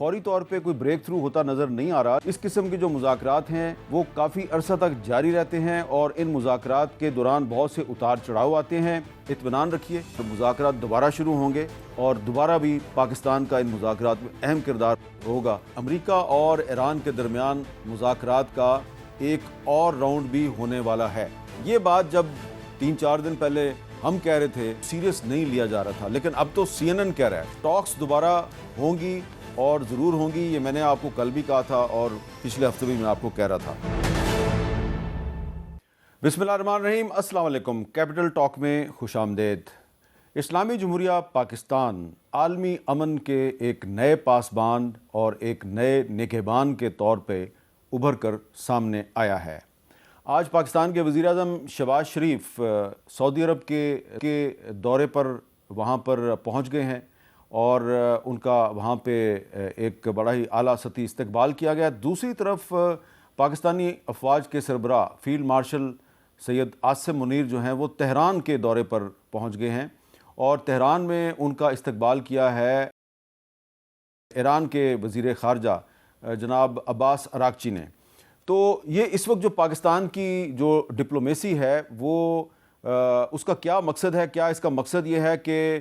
فوری طور پہ کوئی بریک تھرو ہوتا نظر نہیں آ رہا. اس قسم کے جو مذاکرات ہیں وہ کافی عرصہ تک جاری رہتے ہیں اور ان مذاکرات کے دوران بہت سے اتار چڑھاؤ آتے ہیں. اطمینان رکھیے، مذاکرات دوبارہ شروع ہوں گے اور دوبارہ بھی پاکستان کا ان مذاکرات میں اہم کردار ہوگا. امریکہ اور ایران کے درمیان مذاکرات کا ایک اور راؤنڈ بھی ہونے والا ہے. یہ بات جب 3-4 دن پہلے ہم کہہ رہے تھے سیریس نہیں لیا جا رہا تھا، لیکن اب تو CNN کہہ رہا ہے ٹاکس دوبارہ ہوں گی اور ضرور ہوں گی. یہ میں نے آپ کو کل بھی کہا تھا اور پچھلے ہفتے بھی میں آپ کو کہہ رہا تھا. بسم اللہ الرحمن الرحیم. السلام علیکم. کیپٹل ٹاک میں خوش آمدید. اسلامی جمہوریہ پاکستان عالمی امن کے ایک نئے پاسبان اور ایک نئے نگہبان کے طور پہ ابھر کر سامنے آیا ہے. آج پاکستان کے وزیر اعظم شہباز شریف سعودی عرب کے دورے پر وہاں پر پہنچ گئے ہیں اور ان کا وہاں پہ ایک بڑا ہی اعلیٰ سطحی استقبال کیا گیا. دوسری طرف پاکستانی افواج کے سربراہ فیلڈ مارشل سید عاصم منیر جو ہیں وہ تہران کے دورے پر پہنچ گئے ہیں اور تہران میں ان کا استقبال کیا ہے ایران کے وزیر خارجہ جناب عباس اراغچی نے. تو یہ اس وقت جو پاکستان کی جو ڈپلومیسی ہے وہ اس کا کیا مقصد ہے؟ کیا اس کا مقصد یہ ہے کہ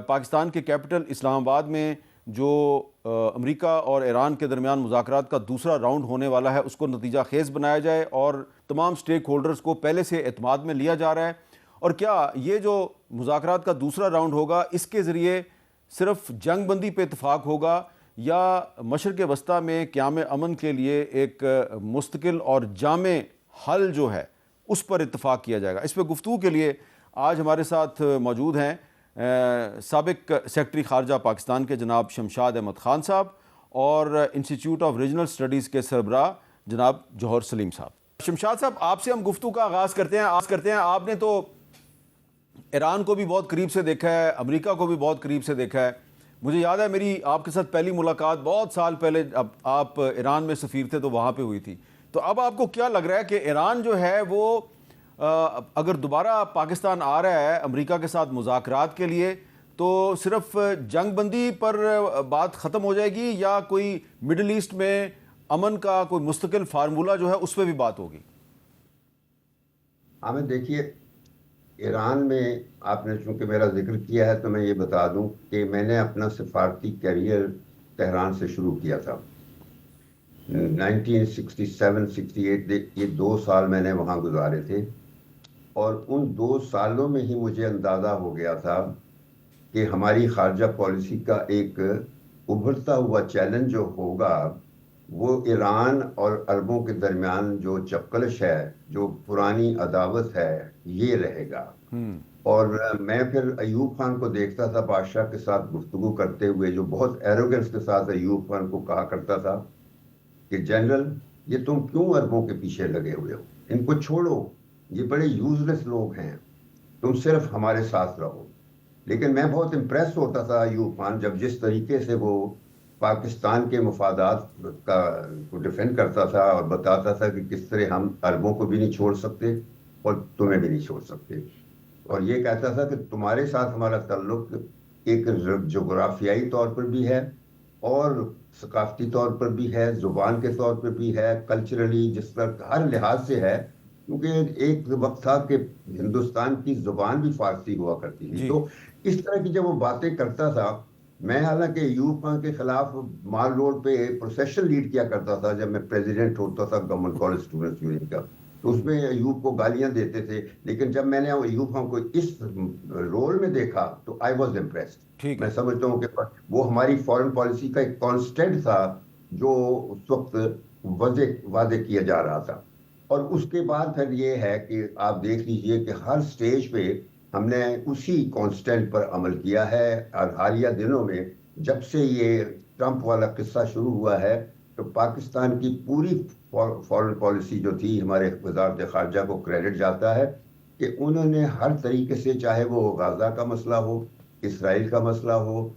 پاکستان کے کیپٹل اسلام آباد میں جو امریکہ اور ایران کے درمیان مذاکرات کا دوسرا راؤنڈ ہونے والا ہے اس کو نتیجہ خیز بنایا جائے اور تمام سٹیک ہولڈرز کو پہلے سے اعتماد میں لیا جا رہا ہے؟ اور کیا یہ جو مذاکرات کا دوسرا راؤنڈ ہوگا اس کے ذریعے صرف جنگ بندی پہ اتفاق ہوگا یا مشرق وسطیٰ میں قیام امن کے لیے ایک مستقل اور جامع حل جو ہے اس پر اتفاق کیا جائے گا؟ اس پہ گفتگو کے لیے آج ہمارے ساتھ موجود ہیں سابق سیکرٹری خارجہ پاکستان کے جناب شمشاد احمد خان صاحب اور انسٹیٹیوٹ آف ریجنل اسٹڈیز کے سربراہ جناب جوہر سلیم صاحب. شمشاد صاحب، آپ سے ہم گفتگو کا آغاز کرتے ہیں. آپ نے تو ایران کو بھی بہت قریب سے دیکھا ہے، امریکہ کو بھی بہت قریب سے دیکھا ہے. مجھے یاد ہے میری آپ کے ساتھ پہلی ملاقات بہت سال پہلے اب آپ ایران میں سفیر تھے تو وہاں پہ ہوئی تھی. تو اب آپ کو کیا لگ رہا ہے کہ ایران جو ہے وہ اگر دوبارہ پاکستان آ رہا ہے امریکہ کے ساتھ مذاکرات کے لیے تو صرف جنگ بندی پر بات ختم ہو جائے گی یا کوئی مڈل ایسٹ میں امن کا کوئی مستقل فارمولہ جو ہے اس پہ بھی بات ہوگی؟ حامد دیکھیے، ایران میں آپ نے چونکہ میرا ذکر کیا ہے تو میں یہ بتا دوں کہ میں نے اپنا سفارتی کیریئر تہران سے شروع کیا تھا 1967-68. یہ 2 سال میں نے وہاں گزارے تھے اور ان 2 سالوں میں ہی مجھے اندازہ ہو گیا تھا کہ ہماری خارجہ پالیسی کا ایک ابھرتا ہوا چیلنج جو ہوگا وہ ایران اور عربوں کے درمیان جو چپکلش ہے، جو پرانی عداوت ہے، یہ رہے گا. اور میں پھر ایوب خان کو دیکھتا تھا بادشاہ کے ساتھ گفتگو کرتے ہوئے، جو بہت ایروگنس کے ساتھ ایوب خان کو کہا کرتا تھا کہ جنرل یہ تم کیوں عربوں کے پیچھے لگے ہوئے ہو، ان کو چھوڑو، یہ بڑے یوزلیس لوگ ہیں، تم صرف ہمارے ساتھ رہو. لیکن میں بہت امپریس ہوتا تھا ایوب خان جب جس طریقے سے وہ پاکستان کے مفادات کا کو ڈیفینڈ کرتا تھا اور بتاتا تھا کہ کس طرح ہم عربوں کو بھی نہیں چھوڑ سکتے اور تمہیں بھی نہیں چھوڑ سکتے. اور یہ کہتا تھا کہ تمہارے ساتھ ہمارا تعلق ایک جغرافیائی طور پر بھی ہے اور ثقافتی طور پر بھی ہے، زبان کے طور پر بھی ہے، کلچرلی جس طرح ہر لحاظ سے ہے، کیونکہ ایک وقت تھا کہ ہندوستان کی زبان بھی فارسی ہوا کرتی تھی. تو اس طرح کی جب وہ باتیں کرتا تھا، میں حالانکہ ایوب خان کے خلاف مال روڈ پہ پروسیشن لیڈ کیا کرتا تھا جب میں پریزیڈنٹ ہوتا تھا گورنمنٹ کالج اسٹوڈنٹس یونین کا، تو اس میں ایوب کو گالیاں دیتے تھے. لیکن جب میں نے ایوب خان کو اس رول میں دیکھا تو آئی واز امپریسڈ. میں سمجھتا ہوں کہ وہ ہماری فارن پالیسی کا ایک کانسٹنٹ تھا جو اس وقت واضح کیا جا رہا تھا. اور اس کے بعد پھر یہ ہے کہ آپ دیکھ لیجئے کہ ہر سٹیج پہ ہم نے اسی کانسٹنٹ پر عمل کیا ہے. اور حالیہ دنوں میں جب سے یہ ٹرمپ والا قصہ شروع ہوا ہے تو پاکستان کی پوری فارن پالیسی جو تھی، ہمارے وزارت خارجہ کو کریڈٹ جاتا ہے کہ انہوں نے ہر طریقے سے، چاہے وہ غزہ کا مسئلہ ہو، اسرائیل کا مسئلہ ہو،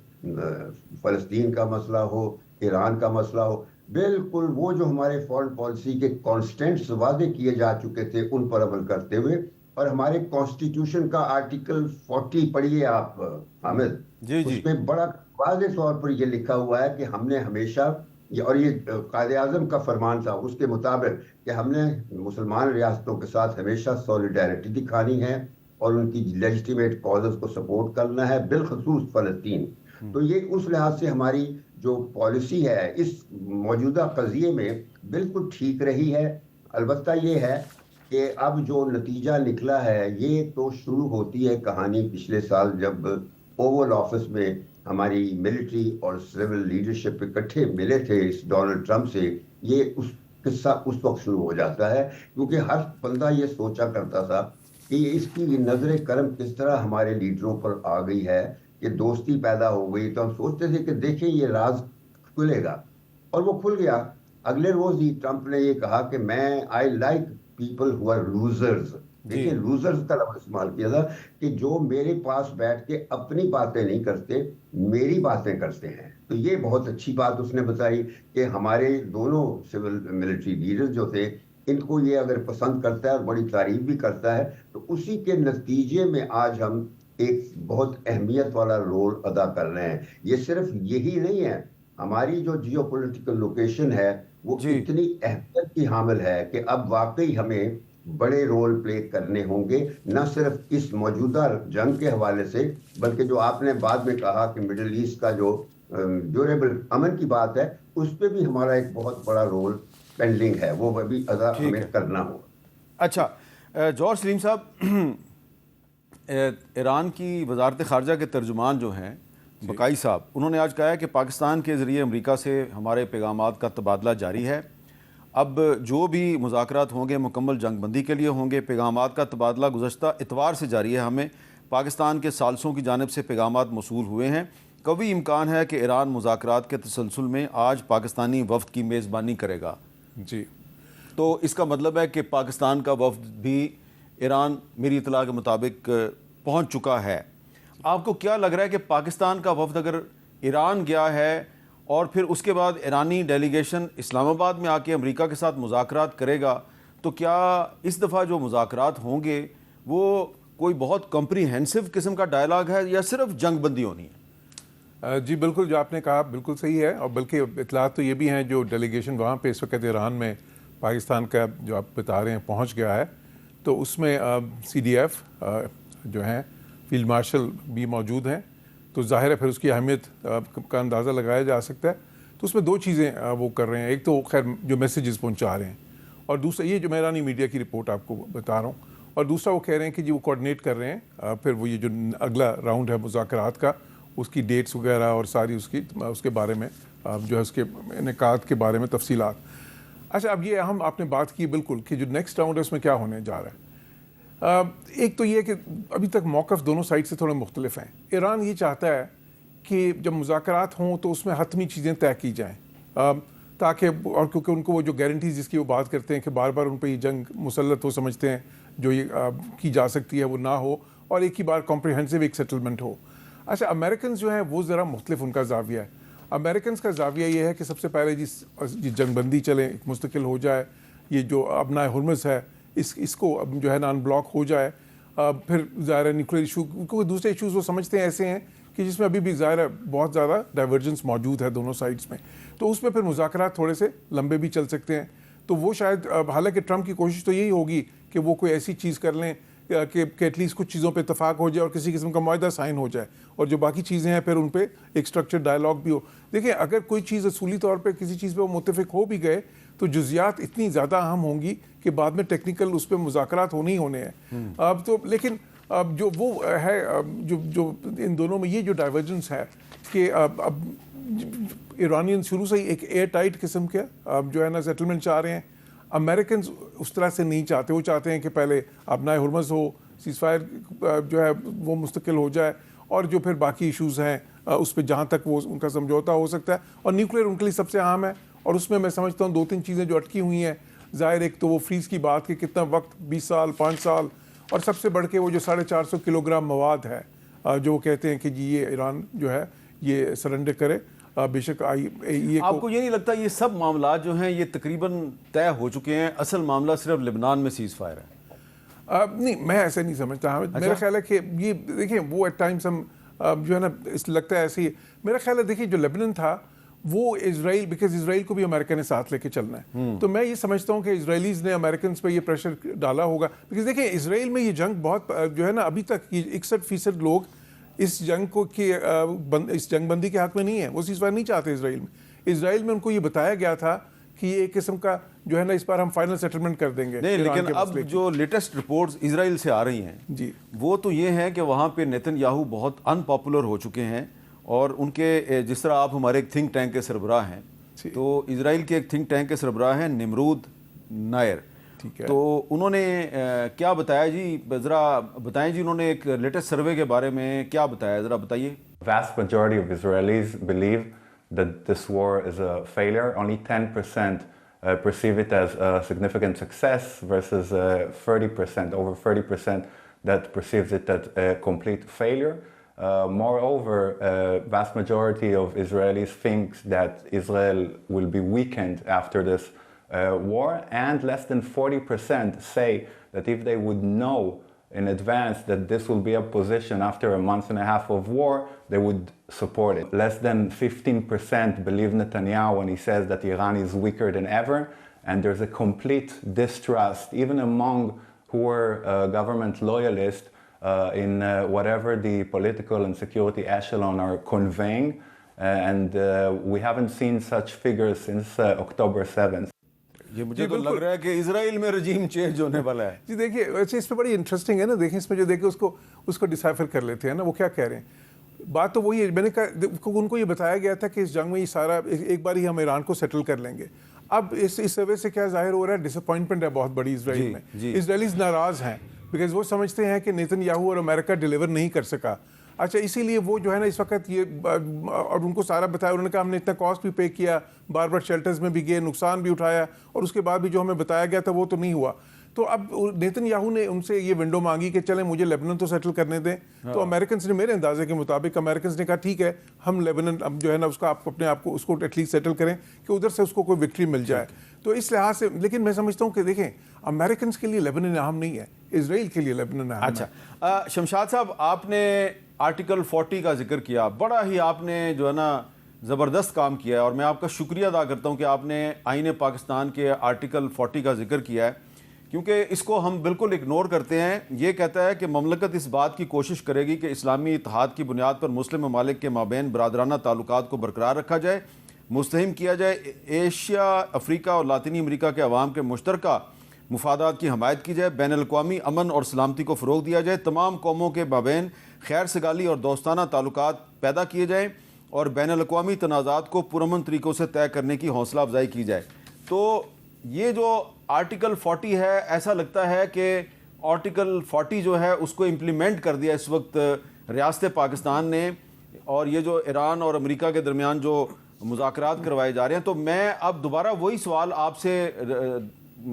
فلسطین کا مسئلہ ہو، ایران کا مسئلہ ہو، بالکل وہ جو ہمارے فارن پالیسی کے کانسٹنٹس وعدے کیے جا چکے تھے ان پر عمل کرتے ہوئے. اور ہمارے کانسٹیٹیوشن کا آرٹیکل 40 پڑھیے آپ حامد، اس میں بڑا واضح طور پر یہ لکھا ہوا ہے کہ ہم نے ہمیشہ اور یہ قائد اعظم کا فرمان تھا اس کے مطابق کہ ہم نے مسلمان ریاستوں کے ساتھ ہمیشہ سولیڈیرٹی دکھانی ہے اور ان کی لیجٹیمیٹ کازز کو سپورٹ کرنا ہے، بالخصوص فلسطین. تو یہ اس لحاظ سے ہماری جو پالیسی ہے اس موجودہ قضیے میں بالکل ٹھیک رہی ہے. البتہ یہ ہے کہ اب جو نتیجہ نکلا ہے یہ تو شروع ہوتی ہے کہانی پچھلے سال جب اوول آفس میں ہماری ملٹری اور سول لیڈرشپ اکٹھے ملے تھے اس ڈونلڈ ٹرمپ سے. یہ قصہ اس وقت شروع ہو جاتا ہے کیونکہ ہر بندہ یہ سوچا کرتا تھا کہ اس کی نظر کرم کس طرح ہمارے لیڈروں پر آ گئی ہے کہ دوستی پیدا ہو گئی. تو ہم سوچتے تھے کہ دیکھیں یہ راز کھلے گا، اور وہ کھل گیا. اگلے روز ہی ٹرمپ نے یہ کہا کہ میں I like people who are losers. دیکھیں لوزرز کا لفظ استعمال کیا تھا کہ جو میرے پاس بیٹھ کے اپنی باتیں نہیں کرتے، میری باتیں کرتے ہیں. تو یہ بہت اچھی بات اس نے بتائی کہ ہمارے دونوں سول ملٹری لیڈر جو تھے ان کو یہ اگر پسند کرتا ہے اور بڑی تعریف بھی کرتا ہے تو اسی کے نتیجے میں آج ہم ایک بہت اہمیت والا رول ادا کر رہے ہیں. یہ صرف یہی نہیں ہے، ہماری جو جیو پولیٹیکل لوکیشن ہے وہ اتنی اہمیت کی حامل ہے کہ اب واقعی ہمیں بڑے رول پلے کرنے ہوں گے، نہ صرف اس موجودہ جنگ کے حوالے سے بلکہ جو آپ نے بعد میں کہا کہ مڈل ایسٹ کا جو ڈیوریبل امن کی بات ہے اس پہ بھی ہمارا ایک بہت بڑا رول پینڈنگ ہے، وہ بھی ادا ہمیں کرنا ہوگا. اچھا جوہر سلیم صاحب، ایران کی وزارت خارجہ کے ترجمان جو ہیں بقائی صاحب، انہوں نے آج کہا ہے کہ پاکستان کے ذریعے امریکہ سے ہمارے پیغامات کا تبادلہ جاری ہے. اب جو بھی مذاکرات ہوں گے مکمل جنگ بندی کے لیے ہوں گے. پیغامات کا تبادلہ گزشتہ اتوار سے جاری ہے. ہمیں پاکستان کے ثالثوں کی جانب سے پیغامات موصول ہوئے ہیں. کبھی امکان ہے کہ ایران مذاکرات کے تسلسل میں آج پاکستانی وفد کی میزبانی کرے گا. جی، تو اس کا مطلب ہے کہ پاکستان کا وفد بھی ایران میری اطلاع کے مطابق پہنچ چکا ہے. آپ کو کیا لگ رہا ہے کہ پاکستان کا وفد اگر ایران گیا ہے اور پھر اس کے بعد ایرانی ڈیلیگیشن اسلام آباد میں آ کے امریکہ کے ساتھ مذاکرات کرے گا، تو کیا اس دفعہ جو مذاکرات ہوں گے وہ کوئی بہت کمپریہنسو قسم کا ڈائلاگ ہے یا صرف جنگ بندی ہونی ہے؟ جی بالکل، جو آپ نے کہا بالکل صحیح ہے. اور بلکہ اطلاعات تو یہ بھی ہیں جو ڈیلیگیشن وہاں پہ اس وقت ایران میں پاکستان کا جو آپ بتا رہے ہیں پہنچ گیا ہے، تو اس میں CDF جو ہیں فیلڈ مارشل بھی موجود ہیں. تو ظاہر ہے پھر اس کی اہمیت کا اندازہ لگایا جا سکتا ہے. تو اس میں دو چیزیں وہ کر رہے ہیں. ایک تو خیر جو میسیجز پہنچا رہے ہیں، اور دوسرا یہ جو ایرانی میڈیا کی رپورٹ آپ کو بتا رہا ہوں، اور دوسرا وہ کہہ رہے ہیں کہ جی وہ کوآرڈینیٹ کر رہے ہیں پھر وہ یہ جو اگلا راؤنڈ ہے مذاکرات کا، اس کی ڈیٹس وغیرہ اور ساری اس کے بارے میں جو ہے اس کے انعقاد کے بارے میں تفصیلات. اچھا، اب یہ اہم آپ نے بات کی بالکل کہ جو نیکسٹ راؤنڈ ہے اس میں کیا ہونے جا رہا ہے. ایک تو یہ کہ ابھی تک موقف دونوں سائڈ سے تھوڑے مختلف ہیں. ایران یہ چاہتا ہے کہ جب مذاکرات ہوں تو اس میں حتمی چیزیں طے کی جائیں تاکہ، اور کیونکہ ان کو وہ جو گارنٹیز جس کی وہ بات کرتے ہیں کہ بار بار ان پہ یہ جنگ مسلط وہ سمجھتے ہیں جو یہ کی جا سکتی ہے وہ نہ ہو، اور ایک ہی بار کمپریہنسو ایک سیٹلمنٹ ہو. اچھا، امریکنز جو ہیں وہ ذرا مختلف ان کا زاویہ ہے. امریکنز کا زاویہ یہ ہے کہ سب سے پہلے جنگ بندی چلے، مستقل ہو جائے، یہ جو ابنائے ہرمز ہے اس کو جو ہے نا ان بلاک ہو جائے. پھر ظاہر ہے نیوکلیر ایشو، کیونکہ دوسرے ایشوز وہ سمجھتے ہیں ایسے ہیں کہ جس میں ابھی بھی ظاہر ہے بہت زیادہ ڈائیورجنس موجود ہے دونوں سائڈس میں، تو اس میں پھر مذاکرات تھوڑے سے لمبے بھی چل سکتے ہیں. تو وہ شاید، حالانکہ ٹرمپ کی کوشش تو یہی ہوگی کہ وہ کوئی ایسی چیز کر لیں کہ ایٹ لیسٹ کچھ چیزوں پہ اتفاق ہو جائے اور کسی قسم کا معاہدہ سائن ہو جائے، اور جو باقی چیزیں ہیں پھر ان پہ ایک اسٹرکچر ڈائلاگ بھی ہو. دیکھیں، اگر کوئی چیز اصولی طور پہ کسی چیز پہ وہ متفق ہو بھی گئے تو جزیات اتنی زیادہ اہم ہوں گی کہ بعد میں ٹیکنیکل اس پہ مذاکرات ہونے ہی ہونے ہیں. اب تو لیکن اب جو وہ ہے جو ان دونوں میں یہ جو ڈائیورجنس ہے کہ اب ایرانین شروع سے ہی ایک ایئر ٹائٹ قسم کے جو ہے نا سیٹلمنٹ چاہ رہے ہیں. امریکنز اس طرح سے نہیں چاہتے، وہ چاہتے ہیں کہ پہلے ابنائے ہرمز ہو، سیز فائر جو ہے وہ مستقل ہو جائے، اور جو پھر باقی ایشوز ہیں اس پہ جہاں تک وہ ان کا سمجھوتا ہو سکتا ہے. اور نیوکلیر ان کے لیے سب سے اہم ہے، اور اس میں سمجھتا ہوں 2-3 چیزیں جو اٹکی ہوئی ہیں. ظاہر ایک تو وہ فریز کی بات کہ کتنا وقت، 20 سال 5 سال، اور سب سے بڑھ کے وہ جو 450 کلو گرام مواد ہے جو وہ کہتے ہیں کہ جی یہ ایران جو ہے یہ سرنڈر کرے. بے شک آپ کو یہ نہیں لگتا یہ سب معاملات جو ہیں یہ تقریباً طے ہو چکے ہیں، اصل معاملہ صرف لبنان میں سیز فائر ہے؟ نہیں، میں ایسے نہیں سمجھتا. میرا خیال ہے کہ یہ دیکھیں وہ ایٹ ٹائمس ہم جو ہے نا اس لگتا ہے ایسے ہی میرا خیال ہے. دیکھیے جو لیبنان تھا وہ اسرائیل بیکاز اسرائیل کو بھی امریکہ نے ساتھ لے کے چلنا ہے, تو میں یہ سمجھتا ہوں کہ اسرائیلیز نے امریکنس پہ یہ پریشر ڈالا ہوگا. بیکاز دیکھیں اسرائیل میں یہ جنگ بہت جو ہے نا ابھی تک 61% لوگ اس جنگ کو اس جنگ بندی کے حق میں نہیں ہے, وہ سیز فائر نہیں چاہتے اسرائیل میں. اسرائیل میں ان کو یہ بتایا گیا تھا کہ یہ ایک قسم کا جو ہے نا اس پر ہم فائنل سیٹلمنٹ کر دیں گے. نہیں, لیکن اب جو لیٹسٹ رپورٹس اسرائیل سے آ رہی ہیں جی وہ تو یہ ہیں کہ وہاں پہ نیتن یاہو بہت ان پاپولر ہو چکے ہیں, اور ان کے جس طرح آپ ہمارے ایک تھنک ٹینک کے سربراہ ہیں, تو اسرائیل کے ایک تھنک ٹینک کے سربراہ ہیں نمرود نائر, تو انہوں نے کیا بتایا جی, ذرا بتائیں جی, انہوں نے ایک لیٹسٹ سروے کے بارے میں کیا بتایا, ذرا بتائیے. Vast majority of Israelis believe that this war is a failure. Only 10% perceive it as a significant success versus 30%, over 30% that perceives it as a complete failure. Moreover, vast majority of Israelis thinks that Israel will be weakened after this war, and less than 40% say that if they would know in advance that this will be a position after a month and a half of war, they would support it. Less than 15% believe Netanyahu when he says that Iran is weaker than ever, and there's a complete distrust, even among who are government loyalists, in whatever the political and security echelon are conveying, and we haven't seen such figures since October 7th. یہ مجھے تو لگ رہا ہے کہ اسرائیل میں regime change ہونے والا ہے. جی دیکھیے ویسے اس پہ بڑی انٹرسٹنگ ہے نا, دیکھیں اس میں جو دیکھیں اس کو ڈسائفر کر لیتے ہیں نا, وہ کیا کہہ رہے ہیں. بات تو وہی ہے, میں نے کہا ان کو یہ بتایا گیا تھا کہ اس جنگ میں یہ سارا ایک بار ہی ہم ایران کو سیٹل کر لیں گے. اب اس سروے سے کیا ظاہر ہو رہا ہے, ڈس اپوائنٹمنٹ ہے بہت بڑی اسرائیل میں. اسرائیلیز ناراض ہیں بیکاز وہ سمجھتے ہیں کہ نیتن یاہو اور امریکہ ڈیلیور نہیں کر سکا. اچھا اسی لیے وہ جو ہے نا اس وقت یہ, اور ان کو سارا بتایا, انہوں نے کہا ہم نے اتنا کاسٹ بھی پے کیا, بار بار شیلٹرز میں بھی گئے, نقصان بھی اٹھایا, اور اس کے بعد بھی جو ہمیں بتایا گیا تھا وہ تو نہیں ہوا. تو اب نیتن یاہو نے ان سے یہ ونڈو مانگی کہ چلیں مجھے لیبنن تو سیٹل کرنے دیں. تو امریکنس نے میرے اندازے کے مطابق امریکنس نے کہا ٹھیک ہے ہم لیبنن اب جو ہے نا اس کا آپ اپنے آپ کو اس کو ایٹ لیسٹ سیٹل کریں کہ ادھر سے اس کو کوئی وکٹری مل جائے. تو اس لحاظ سے لیکن میں سمجھتا ہوں کہ دیکھیں امریکنس کے لیے لیبنن اہم نہیں ہے, اسرائیل کے لیے لیبنن اہم ہے. اچھا شمشاد صاحب, آپ نے آرٹیکل 40 کا ذکر کیا, بڑا ہی آپ نے جو ہے نا زبردست کام کیا ہے, اور میں آپ کا شکریہ ادا کرتا ہوں کہ آپ نے آئین پاکستان کے آرٹیکل 40 کا ذکر کیا ہے, کیونکہ اس کو ہم بالکل اگنور کرتے ہیں. یہ کہتا ہے کہ مملکت اس بات کی کوشش کرے گی کہ اسلامی اتحاد کی بنیاد پر مسلم ممالک کے مابین برادرانہ تعلقات کو برقرار رکھا جائے, مستحکم کیا جائے, ایشیا, افریقہ اور لاطینی امریکہ کے عوام کے مشترکہ مفادات کی حمایت کی جائے, بین الاقوامی امن اور سلامتی کو فروغ دیا جائے, تمام قوموں کے مابین خیر سگالی اور دوستانہ تعلقات پیدا کیے جائیں, اور بین الاقوامی تنازعات کو پرامن طریقوں سے طے کرنے کی حوصلہ افزائی کی جائے. تو یہ جو آرٹیکل 40 ہے, ایسا لگتا ہے کہ آرٹیکل 40 جو ہے اس کو امپلیمنٹ کر دیا اس وقت ریاست پاکستان نے, اور یہ جو ایران اور امریکہ کے درمیان جو مذاکرات کروائے جا رہے ہیں. تو میں اب دوبارہ وہی سوال آپ سے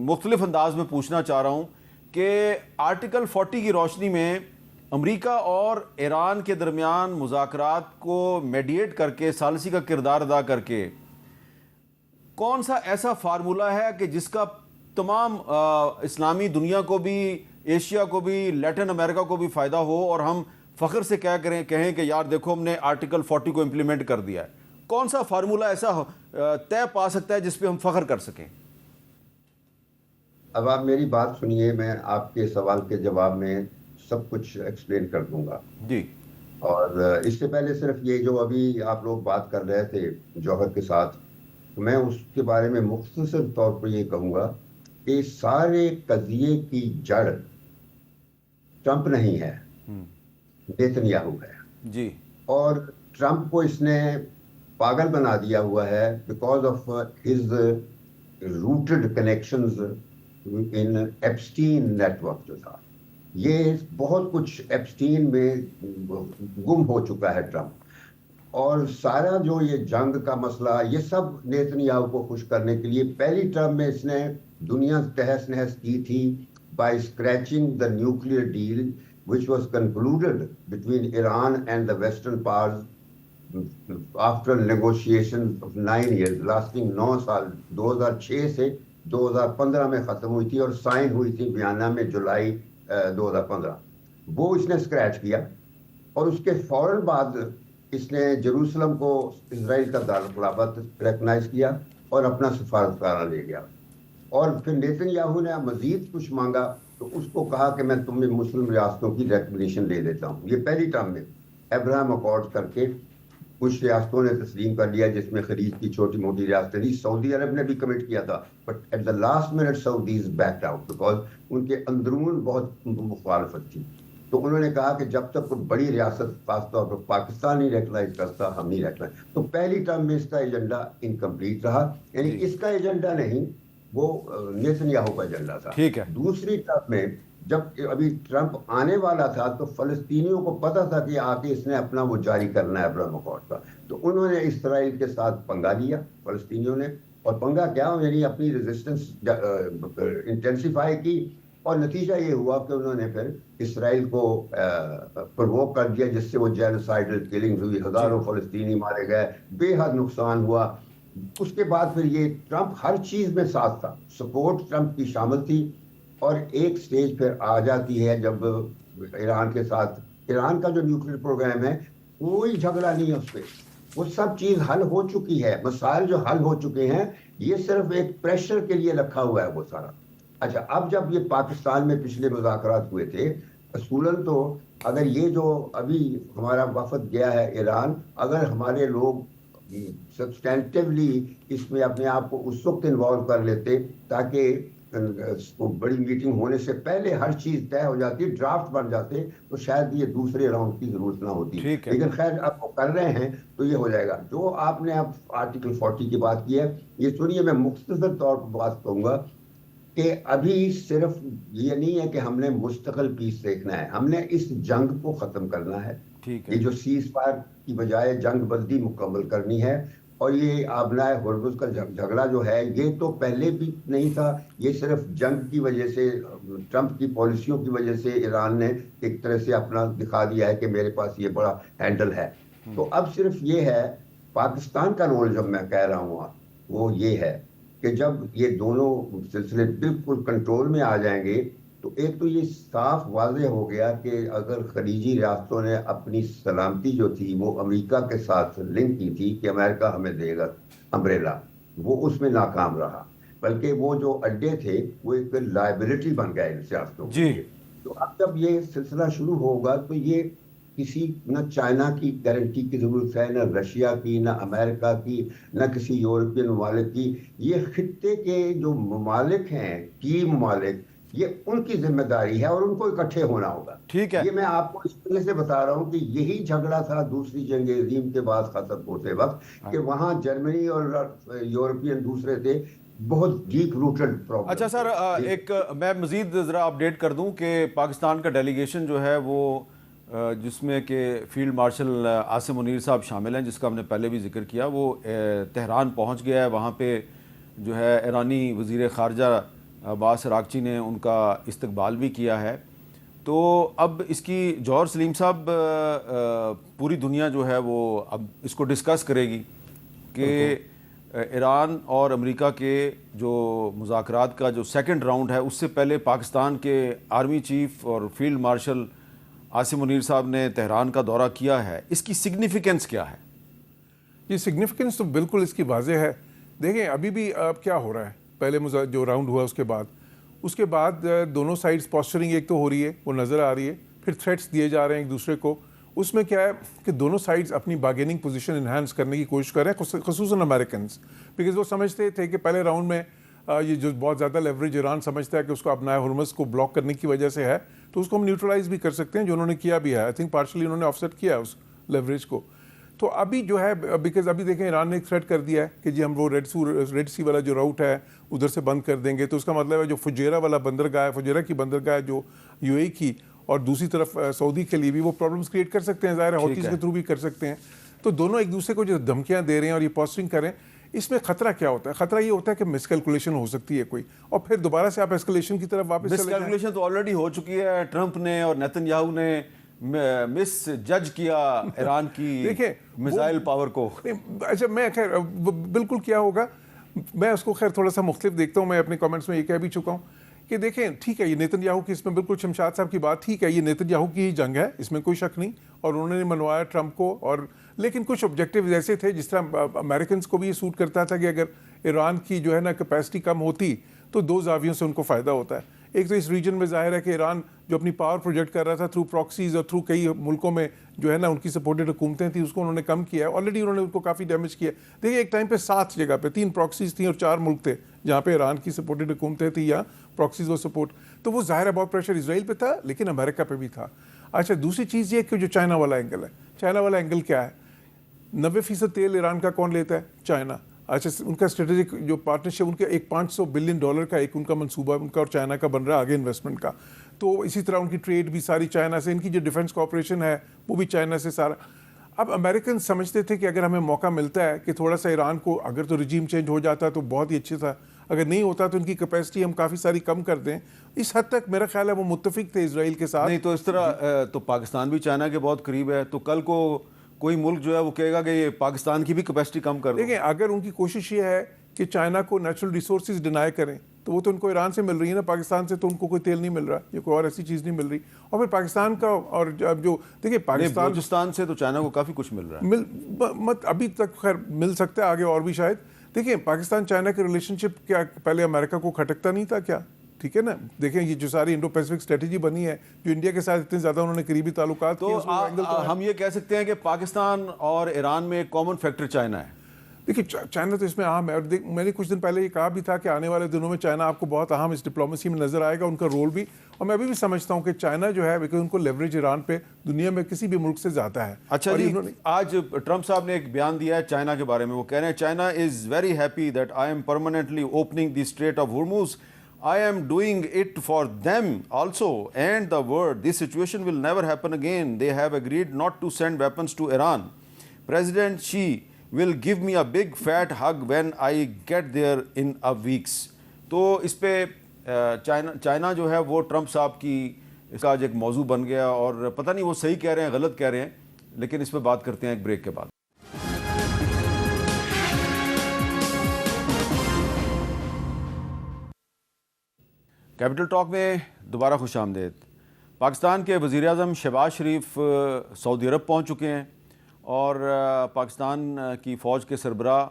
مختلف انداز میں پوچھنا چاہ رہا ہوں کہ آرٹیکل 40 کی روشنی میں امریکہ اور ایران کے درمیان مذاکرات کو میڈیٹ کر کے, ثالثی کا کردار ادا کر کے, کون سا ایسا فارمولہ ہے کہ جس کا تمام اسلامی دنیا کو بھی, ایشیا کو بھی, لیٹن امریکہ کو بھی فائدہ ہو, اور ہم فخر سے کہیں کہ یار دیکھو ہم نے آرٹیکل 40 کو امپلیمنٹ کر دیا ہے. کون سا فارمولہ ایسا طے پا سکتا ہے جس پہ ہم فخر کر سکیں؟ اب آپ میری بات سنیے, میں آپ کے سوال کے جواب میں سب کچھ ایکسپلین کر دوں گا. جی. اور اس سے پہلے صرف یہ جو ابھی آپ لوگ بات کر رہے تھے جوہر کے ساتھ, میں اس کے بارے میں مختصر طور پر یہ کہوں گا کہ سارے قضیے کی جڑ ٹرمپ نہیں ہے, نیتن یاہو ہے. جی. اور ٹرمپ کو اس نے پاگل بنا دیا ہوا ہے because of his rooted connections in Epstein network جو تھا. یہ بہت کچھ ایپسٹین میں گم ہو چکا ہے ٹرمپ, اور سارا جو یہ جنگ کا مسئلہ یہ سب نیتن یاہو کو خوش کرنے کے لیے پہلی ٹرم میں اس نے دنیا تہس نہس کی تھی by scratching the nuclear deal which was concluded between Iran and the Western powers after negotiations of 9 years, lasting 9 سال, 2006 سے 2015 میں ختم ہوئی تھی, اور سائن ہوئی تھی ویانا میں جولائی 2015. وہ اس نے اسکریچ کیا, اور اس کے فوراً بعد اس نے جیروسلم کو اسرائیل کا دارالخلافت ریکگنائز کیا اور اپنا سفارتخانہ لے گیا. اور پھر نیتن یاہو نے مزید کچھ مانگا تو اس کو کہا کہ میں تمہیں مسلم ریاستوں کی ریکگنیشن دے دیتا ہوں. یہ پہلی ٹرم میں ابراہم اکارڈ کر کے کچھ ریاستوں نے تسلیم کر لیا, جس میں خلیج کی چھوٹی موٹی ریاستیں تھی. سعودی عرب نے بھی کمٹ کیا تھا, but at the last minute Saudis backed out because ان کے اندرون بہت مخالفت تھی. تو انہوں نے کہا کہ جب تک کوئی بڑی ریاست خاص طور پر پاکستان نہیں ریکگنائز کرتا ہم نہیں ریکگنائز. تو پہلی ٹرم میں اس کا ایجنڈا انکمپلیٹ رہا, یعنی اس کا ایجنڈا نہیں, وہ نیتن یاہو کا ایجنڈا تھا. ٹھیک ہے. دوسری ٹرم میں جب ابھی ٹرمپ آنے والا تھا تو فلسطینیوں کو پتا تھا کہ آ کے اس نے اپنا وہ جاری کرنا ہے ابراہم اکارڈ کا, تو انہوں نے اسرائیل کے ساتھ پنگا لیا فلسطینیوں نے. اور پنگا کیا, یعنی اپنی ریزسٹنس انٹینسیفائی کی, اور نتیجہ یہ ہوا کہ انہوں نے پھر اسرائیل کو پرووک کر دیا, جس سے وہ جینوسائیڈل کلنگز ہوئی, ہزاروں فلسطینی مارے گئے, بے حد نقصان ہوا. اس کے بعد پھر یہ ٹرمپ ہر چیز میں ساتھ تھا, سپورٹ ٹرمپ کی شامل تھی. اور ایک سٹیج پھر آ جاتی ہے جب ایران کے ساتھ, ایران کا جو نیوکلیئر پروگرام ہے کوئی جھگڑا نہیں ہے اس پہ, وہ سب چیز حل ہو چکی ہے, مسائل جو حل ہو چکے ہیں, یہ صرف ایک پریشر کے لیے رکھا ہوا ہے وہ سارا. اچھا, اب جب یہ پاکستان میں پچھلے مذاکرات ہوئے تھے, اصولاً تو اگر یہ جو ابھی ہمارا وفد گیا ہے ایران, اگر ہمارے لوگ سبسٹینٹیولی اس میں اپنے آپ کو اس وقت انوالو کر لیتے تاکہ بڑی میٹنگ ہونے سے پہلے ہر چیز طے ہو جاتی, ڈرافٹ بن جاتے, تو شاید یہ دوسرے راؤنڈ کی ضرورت نہ ہوتی. لیکن خیر اب وہ کر رہے ہیں تو یہ ہو جائے گا. جو آپ نے اب آرٹیکل 40 کی بات کی ہے, یہ سنیے, میں مختصر طور پر بات کروں گا کہ ابھی صرف یہ نہیں ہے کہ ہم نے مستقل پیس دیکھنا ہے, ہم نے اس جنگ کو ختم کرنا ہے. یہ جو سیز فائر کی بجائے جنگ بندی مکمل کرنی ہے. اور یہ آبنائے ہرمز کا جھگڑا جو ہے, یہ تو پہلے بھی نہیں تھا, یہ صرف جنگ کی وجہ سے, ٹرمپ کی پالیسیوں کی وجہ سے ایران نے ایک طرح سے اپنا دکھا دیا ہے کہ میرے پاس یہ بڑا ہینڈل ہے. تو اب صرف یہ ہے, پاکستان کا رول جب میں کہہ رہا ہوں وہ یہ ہے کہ جب یہ دونوں سلسلے بالکل کنٹرول میں آ جائیں گے, تو ایک تو یہ صاف واضح ہو گیا کہ اگر خلیجی ریاستوں نے اپنی سلامتی جو تھی وہ امریکہ کے ساتھ لنک کی تھی کہ امریکہ ہمیں دے گا امبریلا, وہ اس میں ناکام رہا, بلکہ وہ جو اڈے تھے وہ ایک لائبلٹی بن گئے ان سیاستوں کے لیے. تو اب جب یہ سلسلہ شروع ہوگا تو یہ کسی نہ چائنا کی گارنٹی کی ضرورت ہے, نہ رشیا کی, نہ امریکہ کی, نہ کسی یورپین ممالک کی. یہ خطے کے جو ممالک ہیں, کی ممالک, یہ ان کی ذمہ داری ہے اور ان کو اکٹھے ہونا ہوگا. ٹھیک ہے. یہ میں آپ کو اس وجہ سے بتا رہا ہوں کہ یہی جھگڑا تھا دوسری جنگ عظیم کے بعد ختم ہوتے وقت, کہ وہاں جرمنی اور یورپین دوسرے تھے, بہت ڈیپ روٹڈ پرابلم. اچھا سر, ایک میں مزید ذرا اپڈیٹ کر دوں کہ پاکستان کا ڈیلیگیشن جو ہے وہ جس میں کہ فیلڈ مارشل عاصم منیر صاحب شامل ہیں, جس کا ہم نے پہلے بھی ذکر کیا, وہ تہران پہنچ گیا ہے. وہاں پہ جو ہے ایرانی وزیر خارجہ عباس عراقچی نے ان کا استقبال بھی کیا ہے. تو اب اس کی جوہر سلیم صاحب, پوری دنیا جو ہے وہ اب اس کو ڈسکس کرے گی کہ ایران اور امریکہ کے جو مذاکرات کا جو سیکنڈ راؤنڈ ہے, اس سے پہلے پاکستان کے آرمی چیف اور فیلڈ مارشل عاصم منیر صاحب نے تہران کا دورہ کیا ہے. اس کی سگنیفیکنس کیا ہے؟ یہ سگنیفیکنس تو بالکل اس کی واضح ہے. دیکھیں ابھی بھی اب کیا ہو رہا ہے, پہلے جو راؤنڈ ہوا اس کے بعد دونوں سائڈز پوسچرنگ ایک تو ہو رہی ہے, وہ نظر آ رہی ہے, پھر تھریٹس دیے جا رہے ہیں ایک دوسرے کو. اس میں کیا ہے کہ دونوں سائڈز اپنی بارگیننگ پوزیشن انہانس کرنے کی کوشش کر رہے ہیں, خصوصاً امریکنز, بیکاز وہ سمجھتے تھے کہ پہلے راؤنڈ میں یہ جو بہت زیادہ لیوریج ایران سمجھتا ہے کہ اس کو اپنا ہرمز کو بلاک کرنے کی وجہ سے ہے, تو اس کو ہم نیوٹرلائز بھی کر سکتے ہیں, جو انہوں نے کیا بھی ہے. آئی تھنک پارشلی انہوں نے آفسیٹ کیا ہے اس لیوریج کو. تو ابھی جو ہے, بیکاز ابھی دیکھیں ایران نے ایک تھریٹ کر دیا ہے کہ جی ہم وہ ریڈ سی والا جو راؤٹ ہے ادھر سے بند کر دیں گے. تو اس کا مطلب ہے جو فجیرہ والا بندرگاہ ہے, فجیرہ کی بندرگاہ جو یو اے کی, اور دوسری طرف سعودی کے لیے بھی وہ پرابلمس کریٹ کر سکتے ہیں, ظاہر ہے ہوتیز کے تھرو بھی کر سکتے ہیں. تو دونوں ایک دوسرے کو جو دھمکیاں دے رہے ہیں اور یہ پوسٹنگ کر رہے ہیں, اس میں خطرہ کیا ہوتا ہے؟ خطرہ یہ ہوتا ہے کہ مس کیلکولیشن ہو سکتی ہے کوئی, اور پھر دوبارہ سے آپ ایسکلیشن کی طرف واپس چلے جائیں. مس کیلکولیشن تو آلریڈی ہو چکی ہے. ٹرمپ نے اور نیتن یاہو نے مس جج کیا ایران کی میزائل پاور کو. اچھا, میں خیر بالکل کیا ہوگا, میں اس کو خیر تھوڑا سا مختلف دیکھتا ہوں. میں اپنے کامنٹس میں یہ کہہ بھی چکا ہوں کہ کہ دیکھیں ٹھیک ہے یہ نیتن یاہو کی، اس میں بالکل شمشاد صاحب کی بات ٹھیک ہے، یہ نیتن یاہو کی ہی جنگ ہے، اس میں کوئی شک نہیں، اور انہوں نے منوایا ٹرمپ کو، اور لیکن کچھ آبجیکٹیوز ایسے تھے جس طرح امریکنز کو بھی یہ سوٹ کرتا تھا کہ اگر ایران کی جو ہے نا کیپیسٹی کم ہوتی تو دو زاویوں سے ان کو فائدہ ہوتا ہے. ایک تو اس ریجن میں ظاہر ہے کہ ایران جو اپنی پاور پروجیکٹ کر رہا تھا تھرو پراکسیز اور تھرو کئی ملکوں میں جو ہے نا ان کی سپورٹڈ حکومتیں تھیں، اس کو انہوں نے کم کیا ہے، آلریڈی انہوں نے ان کو کافی ڈیمیج کیا. دیکھیے ایک ٹائم پہ 7 جگہ پہ 3 پراکسیز تھیں اور 4 ملک تھے جہاں پہ ایران کی سپورٹڈ حکومتیں تھیں یا پراکسیز و سپورٹ، تو وہ ظاہر ہے بہت پریشر اسرائیل پہ تھا لیکن امریکہ پہ بھی تھا. اچھا دوسری چیز یہ کہ جو چائنا والا اینگل ہے، چائنا والا اینگل کیا ہے؟ 90% تیل ایران کا کون لیتا ہے؟ چائنا. اچھا ان کا اسٹریٹجک جو پارٹنرشپ، ان کے ایک $500 بلین کا ایک ان کا منصوبہ ان کا اور چائنا کا بن رہا ہے آگے انویسٹمنٹ کا. تو اسی طرح ان کی ٹریڈ بھی ساری چائنا سے، ان کی جو ڈیفنس کوآپریشن ہے وہ بھی چائنا سے سارا. اب امریکن سمجھتے تھے کہ اگر ہمیں موقع ملتا ہے کہ تھوڑا سا ایران کو اگر تو رجیم چینج ہو جاتا تو بہت ہی اچھا تھا، اگر نہیں ہوتا تو ان کی کیپیسٹی ہم کافی ساری کم کر دیں. اس حد تک میرا خیال ہے وہ متفق تھے اسرائیل کے ساتھ. نہیں تو اس طرح تو پاکستان بھی چائنا کے بہت قریب ہے، تو کل کو کوئی ملک جو ہے وہ کہے گا کہ یہ پاکستان کی بھی کیپیسٹی کم کر دو. دیکھیں اگر ان کی کوشش یہ ہے کہ چائنا کو نیچرل ریسورسز ڈینائی کریں تو وہ تو ان کو ایران سے مل رہی ہے نا، پاکستان سے تو ان کو کوئی تیل نہیں مل رہا یا کوئی اور ایسی چیز نہیں مل رہی. اور پھر پاکستان کا اور جو دیکھیں پاکستان بلوچستان سے تو چائنا کو کافی کچھ مل رہا ہے، ابھی تک خیر مل سکتا ہے آگے اور بھی شاید. دیکھیں پاکستان چائنا کے ریلیشن شپ کیا پہلے امریکہ کو کھٹکتا نہیں تھا کیا؟ ٹھیک ہے نا. دیکھیں یہ جو ساری انڈو پیسفک اسٹریٹجی بنی ہے، جو انڈیا کے ساتھ اتنے زیادہ انہوں نے قریبی تعلقات کیے، تو ہم یہ کہہ سکتے ہیں کہ پاکستان اور ایران میں ایک کامن فیکٹر چائنا ہے. دیکھیے چائنا تو اس میں اہم ہے، اور میں نے کچھ دن پہلے یہ کہا بھی تھا کہ آنے والے دنوں میں چائنا آپ کو بہت اہم اس ڈپلومیسی میں نظر آئے گا، ان کا رول بھی. اور میں ابھی بھی سمجھتا ہوں کہ چائنا جو ہے ان کو لیوریج ایران پہ دنیا میں کسی بھی ملک سے زیادہ ہے. اچھا جی، آج ٹرمپ صاحب نے ایک بیان دیا ہے چائنا کے بارے میں، وہ کہہ رہے ہیں China is very happy that I am permanently opening the strait of Hormuz. I am doing it for them also and the world. This situation will never happen again. They have agreed not to send weapons to Iran. President Xi will give me a big fat hug when I get there in a weeks. تو اس پہ China جو ہے وہ Trump صاحب کی اس کا آج ایک موضوع بن گیا، اور پتہ نہیں وہ صحیح کہہ رہے ہیں غلط کہہ رہے ہیں، لیکن اس پہ بات کرتے ہیں ایک بریک کے بعد. کیپٹل ٹاک میں دوبارہ خوش آمدید. پاکستان کے وزیر اعظم شہباز شریف سعودی عرب پہنچ چکے ہیں، اور پاکستان کی فوج کے سربراہ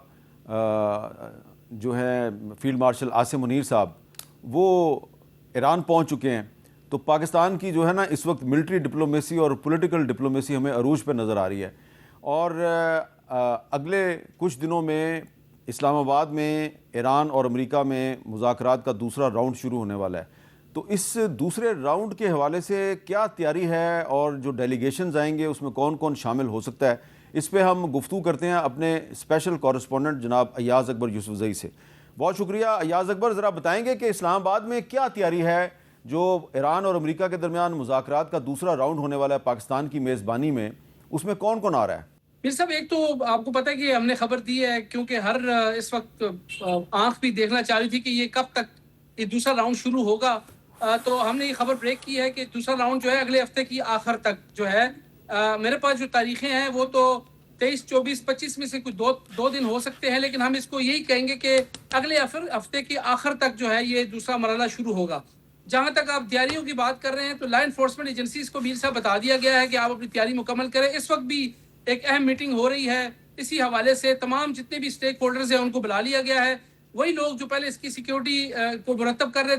جو ہیں فیلڈ مارشل عاصم منیر صاحب وہ ایران پہنچ چکے ہیں. تو پاکستان کی جو ہے نا اس وقت ملٹری ڈپلومیسی اور پولیٹیکل ڈپلومیسی ہمیں عروج پہ نظر آ رہی ہے، اور اگلے کچھ دنوں میں اسلام آباد میں ایران اور امریکہ میں مذاکرات کا دوسرا راؤنڈ شروع ہونے والا ہے. تو اس دوسرے راؤنڈ کے حوالے سے کیا تیاری ہے، اور جو ڈیلیگیشنز آئیں گے اس میں کون کون شامل ہو سکتا ہے، اس پہ ہم گفتگو کرتے ہیں اپنے اسپیشل کورسپونڈنٹ جناب ایاز اکبر یوسفزئی سے. بہت شکریہ ایاز اکبر. ذرا بتائیں گے کہ اسلام آباد میں کیا تیاری ہے جو ایران اور امریکہ کے درمیان مذاکرات کا دوسرا راؤنڈ ہونے والا ہے پاکستان کی میزبانی میں، اس میں کون کون آ رہا ہے؟ پھر صاحب ایک تو آپ کو پتہ ہے کہ ہم نے خبر دی ہے، کیونکہ ہر اس وقت آنکھ بھی دیکھنا چاہ رہی تھی کہ یہ کب تک یہ دوسرا راؤنڈ شروع ہوگا، تو ہم نے یہ خبر بریک کی ہے کہ دوسرا راؤنڈ جو ہے اگلے ہفتے کی آخر تک جو ہے. میرے پاس جو تاریخیں ہیں وہ تو 23, 24, 25 میں سے کچھ دو دن ہو سکتے ہیں، لیکن ہم اس کو یہی کہیں گے کہ اگلے ہفتے کی آخر تک جو ہے یہ دوسرا مرحلہ شروع ہوگا. جہاں تک آپ تیاریوں کی بات کر رہے ہیں تو لا انفورسمنٹ ایجنسیز کو بھی صاحب بتا دیا گیا ہے کہ آپ اپنی تیاری مکمل کریں. اس وقت بھی ایک اہم میٹنگ ہو رہی ہے، اسی حوالے سے تمام جتنے بھی اسٹیک ہولڈرز ہیں ان کو بلا لیا گیا ہے. وہی لوگ جو پہلے اس کی سیکیورٹی کو مرتب کر رہے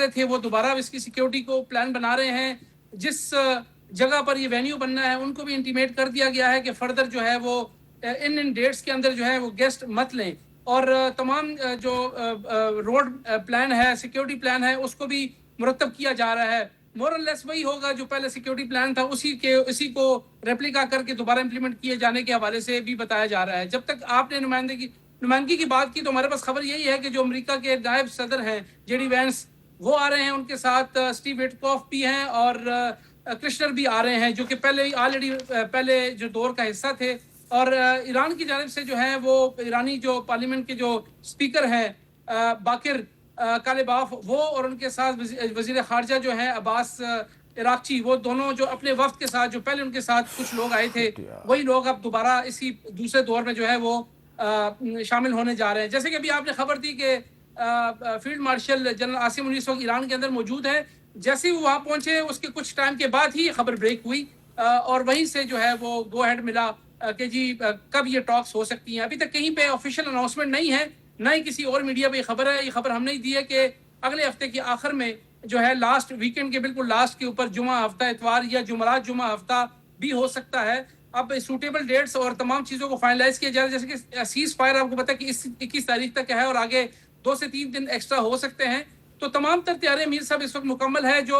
تھے وہ دوبارہ اس کی سیکیورٹی کو پلان بنا رہے ہیں. جس جگہ پر یہ وینیو بننا ہے ان کو بھی انٹیمیٹ کر دیا گیا ہے کہ فردر جو ہے وہ ان ڈیٹس کے اندر جو ہے وہ گیسٹ مت لیں. اور تمام جو روڈ پلان ہے، سیکیورٹی پلان ہے، اس کو بھی مرتب کیا جا رہا ہے. مور اور لیس وہی ہوگا جو پہلے سیکیورٹی پلان تھا، اسی کو ریپلیکا کر کے دوبارہ امپلیمنٹ کیے جانے کے حوالے سے بھی بتایا جا رہا ہے. جب تک آپ نے نمائندگی کی بات کی تو ہمارے پاس خبر یہی ہے کہ جو امریکہ کے نائب صدر ہیں جے ڈی وینس وہ آ رہے ہیں، ان کے ساتھ اسٹیو وٹکوف بھی ہیں اور کرشنر بھی آ رہے ہیں، جو کہ پہلے جو دور کا حصہ تھے. اور ایران کی جانب سے جو ہے وہ ایرانی جو پارلیمنٹ کے جو اسپیکر ہیں باقر کالباف، وہ اور ان کے ساتھ وزیر خارجہ جو ہیں عباس عراقچی، وہ دونوں جو اپنے وفد کے ساتھ جو پہلے ان کے ساتھ کچھ لوگ آئے تھے، وہی لوگ اب دوبارہ اسی دوسرے دور میں جو ہے وہ شامل ہونے جا رہے ہیں. جیسے کہ ابھی آپ نے خبر دی کہ field marshal general Asim Munir اس وقت ایران کے اندر موجود ہیں. جیسے ہی وہ وہاں پہنچے اس کے کچھ ٹائم کے بعد ہی خبر بریک ہوئی اور وہیں سے جو ہے وہ گو ہیڈ ملا کہ جی کب یہ ٹاکس ہو سکتی ہیں. ابھی تک کہیں پہ آفیشیل اناؤنسمنٹ نہیں ہے, نہ ہی کسی اور میڈیا پہ یہ خبر ہے. یہ خبر ہم نے دی ہے کہ اگلے ہفتے کے آخر میں جو ہے لاسٹ ویکینڈ کے بالکل لاسٹ کے اوپر جمعہ ہفتہ اتوار یا جمعرات جمعہ ہفتہ بھی ہو سکتا ہے. اب سوٹیبل ڈیٹس اور تمام چیزوں کو فائنلائز کیا جائے, جیسے کہ سیز فائر آپ کو پتا ہے کہ 21 تاریخ تک ہے اور آگے 2 سے 3 دن ایکسٹرا ہو سکتے ہیں. تو تمام تر تیاری امیر صاحب اس وقت مکمل ہے. جو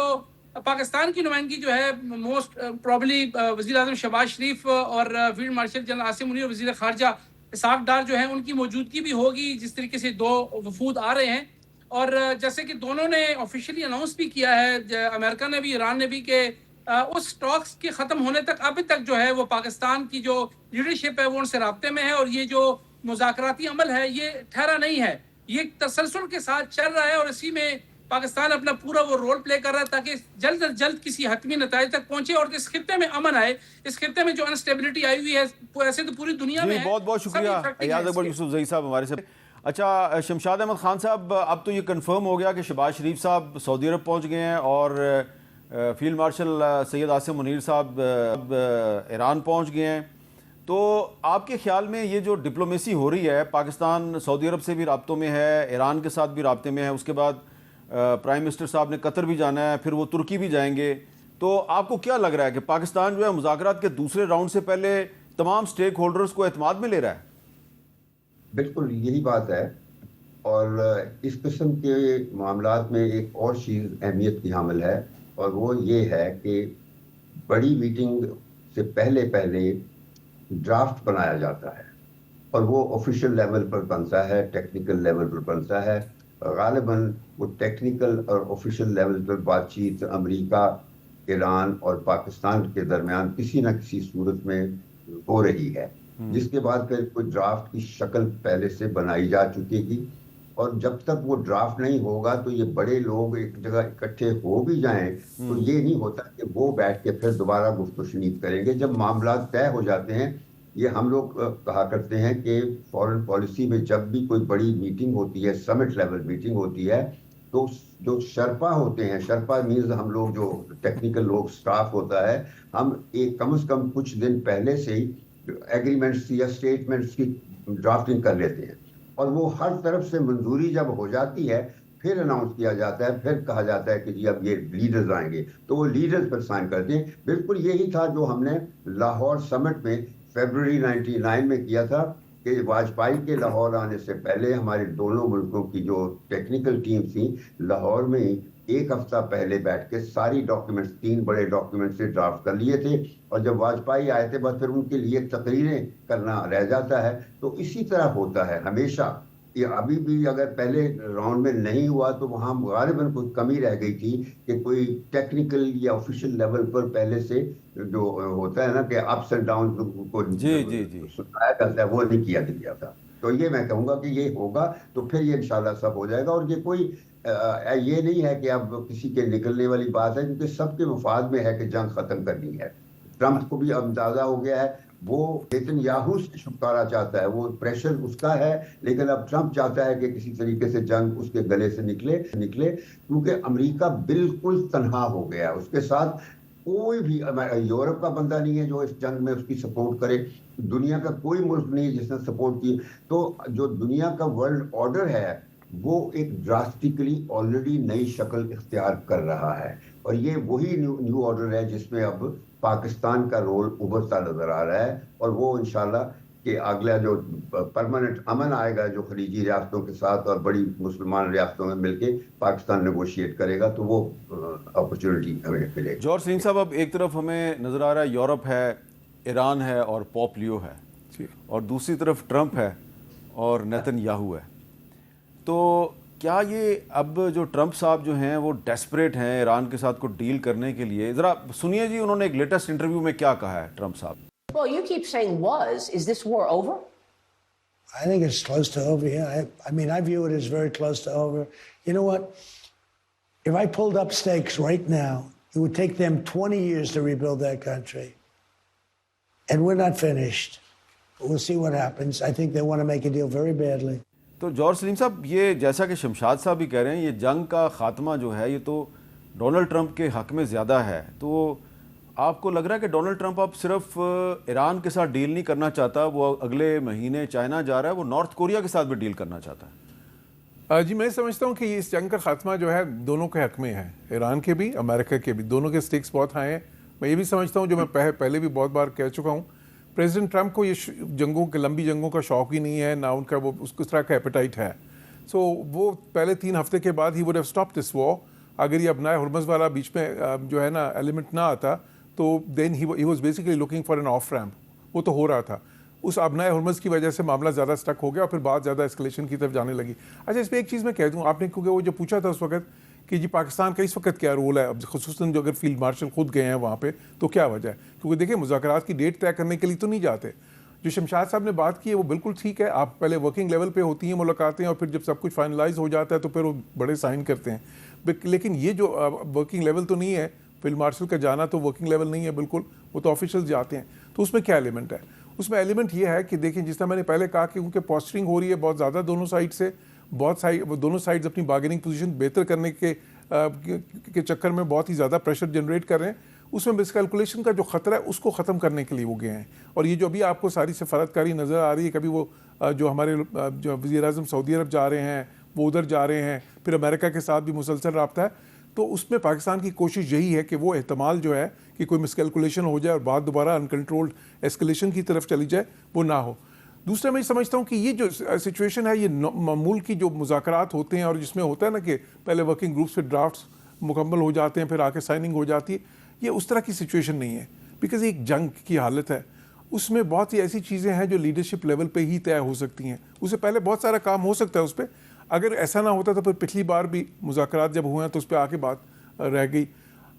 پاکستان کی نمائندگی جو ہے موسٹ پرابلی وزیر اعظم شہباز شریف اور field marshal general Asim Munir اور وزیر خارجہ اسحاق ڈار جو ہیں ان کی موجودگی بھی ہوگی, جس طریقے سے 2 وفود آ رہے ہیں. اور جیسے کہ دونوں نے آفیشیلی اناؤنس بھی کیا ہے, امریکہ نے بھی ایران نے بھی, کہ اس ٹاکس کے ختم ہونے تک ابھی تک جو ہے وہ پاکستان کی جو لیڈرشپ ہے وہ ان سے رابطے میں ہے اور یہ جو مذاکراتی عمل ہے یہ ٹھہرا نہیں ہے, یہ تسلسل کے ساتھ چل رہا ہے اور اسی میں پاکستان اپنا پورا وہ رول پلے کر رہا ہے تاکہ جلد از جلد کسی حتمی نتائج تک پہنچے اور اس خطے میں امن آئے. اس خطے میں جو انسٹیبلٹی آئی ہوئی ہے ایسے تو پوری دنیا میں ہے. بہت بہت شکریہ ایاز اکبر یوسف زئی صاحب ہمارے سے. اچھا شمشاد احمد خان صاحب, اب تو یہ کنفرم ہو گیا کہ شہباز شریف صاحب سعودی عرب پہنچ گئے ہیں اور فیلڈ مارشل سید عاصم منیر صاحب ایران پہنچ گئے ہیں. تو آپ کے خیال میں یہ جو ڈپلومیسی ہو رہی ہے, پاکستان سعودی عرب سے بھی رابطوں میں ہے, ایران کے ساتھ بھی رابطے میں ہے, اس کے بعد پرائم منسٹر صاحب نے قطر بھی جانا ہے, پھر وہ ترکی بھی جائیں گے, تو آپ کو کیا لگ رہا ہے کہ پاکستان جو ہے مذاکرات کے دوسرے راؤنڈ سے پہلے تمام سٹیک ہولڈرز کو اعتماد میں لے رہا ہے؟ بالکل یہی بات ہے, اور اس قسم کے معاملات میں ایک اور چیز اہمیت کی حامل ہے اور وہ یہ ہے کہ بڑی میٹنگ سے پہلے ڈرافٹ بنایا جاتا ہے اور وہ آفیشیل لیول پر بنتا ہے, ٹیکنیکل لیول پر بنتا ہے. غالباً وہ ٹیکنیکل اور آفیشیل لیول پر بات چیت امریکہ, ایران اور پاکستان کے درمیان کسی نہ کسی صورت میں ہو رہی ہے, جس کے بعد پھر کوئی ڈرافٹ کی شکل پہلے سے بنائی جا چکی تھی. اور جب تک وہ ڈرافٹ نہیں ہوگا تو یہ بڑے لوگ ایک جگہ اکٹھے ہو بھی جائیں تو یہ نہیں ہوتا کہ وہ بیٹھ کے پھر دوبارہ گفت و شنید کریں گے. جب معاملات طے ہو جاتے ہیں, یہ ہم لوگ کہا کرتے ہیں کہ فارن پالیسی میں جب بھی کوئی بڑی میٹنگ ہوتی ہے, سمٹ لیول میٹنگ ہوتی ہے, تو جو شرپا ہوتے ہیں, شرپا مینز ہم لوگ جو ٹیکنیکل لوگ سٹاف ہوتا ہے, ہم ایک کم از کم کچھ دن پہلے سے ہی ایگریمنٹس یا اسٹیٹمنٹس کی ڈرافٹنگ کر لیتے ہیں اور وہ ہر طرف سے منظوری جب ہو جاتی ہے پھر اناؤنس کیا جاتا ہے, پھر کہا جاتا ہے کہ جی اب یہ لیڈرز آئیں گے, تو وہ لیڈرز پر سائن کرتے ہیں. بالکل یہی تھا جو ہم نے لاہور سمٹ میں فیبروری 99 میں کیا تھا کہ واجپائی کے لاہور آنے سے پہلے ہمارے دونوں ملکوں کی جو ٹیکنیکل ٹیم تھیں لاہور میں ہی ایک ہفتہ پہلے بیٹھ کے ساری ڈاکیومنٹس, 3 بڑے ڈاکیومنٹس سے ڈرافٹ کر لیے تھے, اور جب واجپائی آئے تھے بس پھر ان کے لیے تقریریں کرنا رہ جاتا ہے. تو اسی طرح ہوتا ہے ہمیشہ. یہ ابھی بھی اگر پہلے راؤنڈ میں نہیں ہوا تو وہاں غالباً کوئی کمی رہ گئی تھی کہ کوئی ٹیکنیکل یا آفیشیل لیول پر پہلے سے جو ہوتا ہے نا کہ اپس اینڈ ڈاؤن کو سنایا جاتا ہے, وہ نہیں کیا گیا تھا. تو یہ میں کہوں گا کہ یہ ہوگا تو پھر یہ انشاءاللہ سب ہو جائے گا. اور یہ کوئی یہ نہیں ہے کہ اب کسی کے نکلنے والی بات ہے, کیونکہ سب کے مفاد میں ہے کہ جنگ ختم کرنی ہے. ٹرمپ کو بھی اندازہ ہو گیا ہے, وہ نیتن-یاہو سے چھٹکارا چاہتا ہے, وہ پریشر اس کا ہے, لیکن اب ٹرمپ چاہتا ہے کہ کسی طریقے سے جنگ اس کے گلے سے نکلے کیونکہ امریکہ بالکل تنہا ہو گیا. اس کے ساتھ کوئی بھی یورپ کا بندہ نہیں ہے جو اس جنگ میں اس کی سپورٹ کرے, دنیا کا کوئی ملک نہیں ہے جس نے سپورٹ کی. تو جو دنیا کا ورلڈ آرڈر ہے وہ ایک ڈراسٹکلی آلریڈی نئی شکل اختیار کر رہا ہے, اور یہ وہی نیو آرڈر ہے جس میں اب پاکستان کا رول ابھرتا نظر آ رہا ہے. اور وہ انشاءاللہ کہ اگلا جو پرماننٹ امن آئے گا جو خلیجی ریاستوں کے ساتھ اور بڑی مسلمان ریاستوں میں مل کے پاکستان نیگوشیٹ کرے گا, تو وہ اپرچونٹی ہمیں ملے گی. جوہر سلیم صاحب, اب ایک طرف ہمیں نظر آ رہا ہے یورپ ہے, ایران ہے اور پوپ لیو ہے, اور دوسری طرف ٹرمپ ہے اور نیتن یاہو ہے. تو کیا یہ اب جو ٹرمپ صاحب جو ہیں وہ ڈیسپریٹ ہیں ایران کے ساتھ کو ڈیل کرنے کے لیے؟ ذرا سنیے جی انہوں نے ایک لیٹسٹ انٹرویو میں کیا کہا ہے ٹرمپ صاحب. Well, you keep saying was. Is this war over? I think it's close to over, yeah. I mean, I view it as very close to over. You know what? If I pulled up stakes right now, it would take them 20 years to rebuild that country. And we're not finished. But we'll see what happens. I think they want to make a deal very badly. تو جوہر سلیم صاحب، یہ جیسا کہ شمشاد صاحب بھی کہہ رہے ہیں، یہ جنگ کا خاتمہ جو ہے یہ تو ڈونلڈ ٹرمپ کے حق میں زیادہ ہے، تو آپ کو لگ رہا ہے کہ ڈونلڈ ٹرمپ اب صرف ایران کے ساتھ ڈیل نہیں کرنا چاہتا، وہ اگلے مہینے چائنا جا رہا ہے، وہ نارتھ کوریا کے ساتھ بھی ڈیل کرنا چاہتا ہے؟ جی میں سمجھتا ہوں کہ اس جنگ کا خاتمہ جو ہے دونوں کے حق میں ہے، ایران کے بھی امریکہ کے بھی، دونوں کے سٹیکس بہت ہائی ہیں. میں یہ بھی سمجھتا ہوں، جو میں پہلے بھی بہت بار کہہ چکا ہوں، پریزیڈنٹ ٹرمپ کو یہ جنگوں کے لمبی جنگوں کا شوق ہی نہیں ہے، نہ ان کا وہ اس طرح کا ایپیٹائٹ ہے. سو وہ پہلے 3 ہفتے کے بعد ہی would have stop this war. اگر یہ ابنائے ہرمز والا بیچ میں جو ہے نا ایلیمنٹ نہ آتا تو دین ہی was basically looking for an off ramp. وہ تو ہو رہا تھا، اس ابنائے ہرمز کی وجہ سے معاملہ زیادہ اسٹک ہو گیا اور پھر بات زیادہ اسکلیشن کی طرف جانے لگی. اچھا اس پہ ایک چیز میں کہہ دوں، آپ نے کیونکہ وہ جو پوچھا تھا اس وقت کہ جی پاکستان کا اس وقت کیا رول ہے، اب خصوصاً جو اگر فیلڈ مارشل خود گئے ہیں وہاں پہ تو کیا وجہ ہے؟ کیونکہ دیکھیں مذاکرات کی ڈیٹ طے کرنے کے لیے تو نہیں جاتے. جو شمشاد صاحب نے بات کی ہے وہ بالکل ٹھیک ہے، آپ پہلے ورکنگ لیول پہ ہوتی ہیں ملاقاتیں اور پھر جب سب کچھ فائنلائز ہو جاتا ہے تو پھر وہ بڑے سائن کرتے ہیں. لیکن یہ جو ورکنگ لیول تو نہیں ہے، فیلڈ مارشل کا جانا تو ورکنگ لیول نہیں ہے بالکل، وہ تو آفیشیل جاتے ہیں. تو اس میں کیا ایلیمنٹ ہے؟ اس میں ایلیمنٹ یہ ہے کہ دیکھیں جس طرح میں نے پہلے کہا کہ کیونکہ پوسچرنگ ہو رہی ہے بہت زیادہ دونوں سائڈ سے، دونوں سائڈز اپنی بارگیننگ پوزیشن بہتر کرنے کے چکر میں بہت ہی زیادہ پریشر جنریٹ کر رہے ہیں. اس میں مس کیلکولیشن کا جو خطرہ ہے اس کو ختم کرنے کے لیے وہ گئے ہیں. اور یہ جو ابھی آپ کو ساری سفارت کاری نظر آ رہی ہے، کبھی وہ جو ہمارے جو وزیر اعظم سعودی عرب جا رہے ہیں وہ ادھر جا رہے ہیں، پھر امریکہ کے ساتھ بھی مسلسل رابطہ ہے. تو اس میں پاکستان کی کوشش یہی ہے کہ وہ احتمال جو ہے کہ کوئی مس کیلکولیشن ہو جائے اور بات دوبارہ انکنٹرولڈ ایسکلیشن کی طرف چلی جائے وہ نہ ہو. دوسرا میں سمجھتا ہوں کہ یہ جو سچویشن ہے، یہ معمول کی جو مذاکرات ہوتے ہیں اور جس میں ہوتا ہے نا کہ پہلے ورکنگ گروپس پہ ڈرافٹس مکمل ہو جاتے ہیں پھر آ کے سائننگ ہو جاتی ہے، یہ اس طرح کی سچویشن نہیں ہے. بیکاز ایک جنگ کی حالت ہے، اس میں بہت ہی ایسی چیزیں ہیں جو لیڈرشپ لیول پہ ہی طے ہو سکتی ہیں. اس سے پہلے بہت سارا کام ہو سکتا ہے اس پہ. اگر ایسا نہ ہوتا تو پھر پچھلی بار بھی مذاکرات جب ہوئے ہیں تو اس پہ آ کے بات رہ گئی.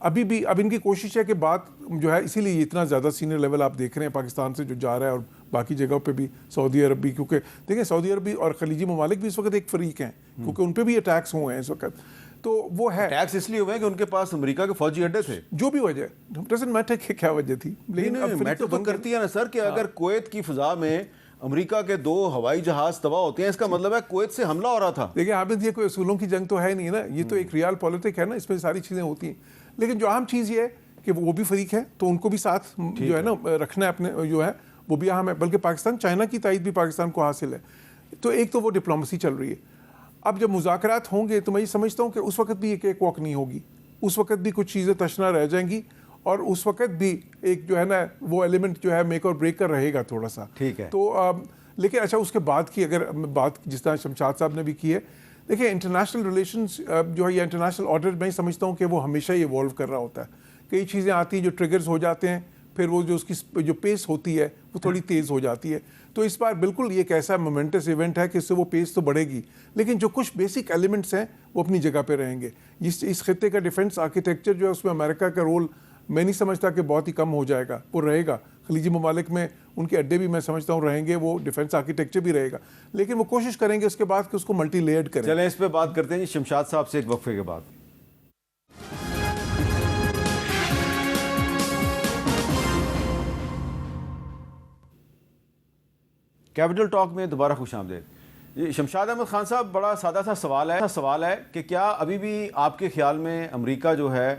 ابھی بھی اب ان کی کوشش ہے کہ بات جو ہے، اسی لیے اتنا زیادہ سینئر لیول آپ دیکھ رہے ہیں پاکستان سے جو جا رہا ہے اور باقی جگہوں پہ بھی، سعودی عرب بھی، کیونکہ دیکھیں سعودی عرب بھی اور خلیجی ممالک بھی اس وقت ایک فریق ہیں کیونکہ ان پہ بھی اٹیکس ہوئے ہیں اس وقت. تو وہ ہے ٹیکس اس لیے ہوئے کہ ان کے پاس امریکہ کے فوجی اڈے تھے. جو بھی وجہ ڈزنٹ میٹر کہ کیا وجہ تھی، لیکن اب میٹر تو کرتی ہے نا سر کہ اگر کویت کی فضا میں امریکہ کے 2 ہوائی جہاز تباہ ہوتے ہیں، اس کا مطلب ہے کویت سے حملہ ہو رہا تھا. دیکھیں حامد، یہ کوئی اصولوں کی جنگ تو ہے نہیں نا، یہ تو ایک ریال پولیٹک ہے نا، اس میں ساری چیزیں ہوتی ہیں. لیکن جو اہم چیز یہ ہے کہ وہ بھی فریق ہے تو ان کو بھی ساتھ جو ہے نا رکھنا ہے اپنے، جو ہے وہ بھی اہم ہے. بلکہ پاکستان، چائنا کی تائید بھی پاکستان کو حاصل ہے. تو ایک تو وہ ڈپلومسی چل رہی ہے. اب جب مذاکرات ہوں گے تو میں یہ سمجھتا ہوں کہ اس وقت بھی ایک واک نہیں ہوگی، اس وقت بھی کچھ چیزیں تشنا رہ جائیں گی اور اس وقت بھی ایک جو ہے نا وہ ایلیمنٹ جو ہے میک اور بریک کر رہے گا تھوڑا سا. ٹھیک ہے. تو لیکن اچھا اس کے بعد کی اگر بات جس طرح شمشاد صاحب نے بھی کی ہے، دیکھیں انٹرنیشنل ریلیشنز جو ہے یا انٹرنیشنل آرڈر، میں سمجھتا ہوں کہ وہ ہمیشہ ہی ایوالو کر رہا ہوتا ہے. کئی چیزیں آتی ہیں جو ٹریگرز ہو جاتے ہیں، پھر وہ جو اس کی جو پیس ہوتی ہے وہ تھوڑی تیز ہو جاتی ہے. تو اس بار بالکل یہ ایک ایسا مومنٹس ایونٹ ہے کہ اس سے وہ پیس تو بڑھے گی، لیکن جو کچھ بیسک ایلیمنٹس ہیں وہ اپنی جگہ پہ رہیں گے. اس خطے کا ڈیفنس آرکیٹیکچر جو ہے اس میں امریکہ کا رول میں نہیں سمجھتا کہ بہت ہی کم ہو جائے گا، وہ رہے گا. خلیجی ممالک میں ان کے اڈے بھی میں سمجھتا ہوں رہیں گے، وہ ڈیفنس آرکیٹیکچر بھی رہے گا، لیکن وہ کوشش کریں گے اس کے بعد کہ اس کو ملٹی لیئرڈ کریں. چلیں اس پہ بات کرتے ہیں شمشاد صاحب سے ایک وقفے کے بعد. کیپٹل ٹاک میں دوبارہ خوش آمدید. شمشاد احمد خان صاحب، بڑا سادہ سا سوال ہے کہ کیا ابھی بھی آپ کے خیال میں امریکہ جو ہے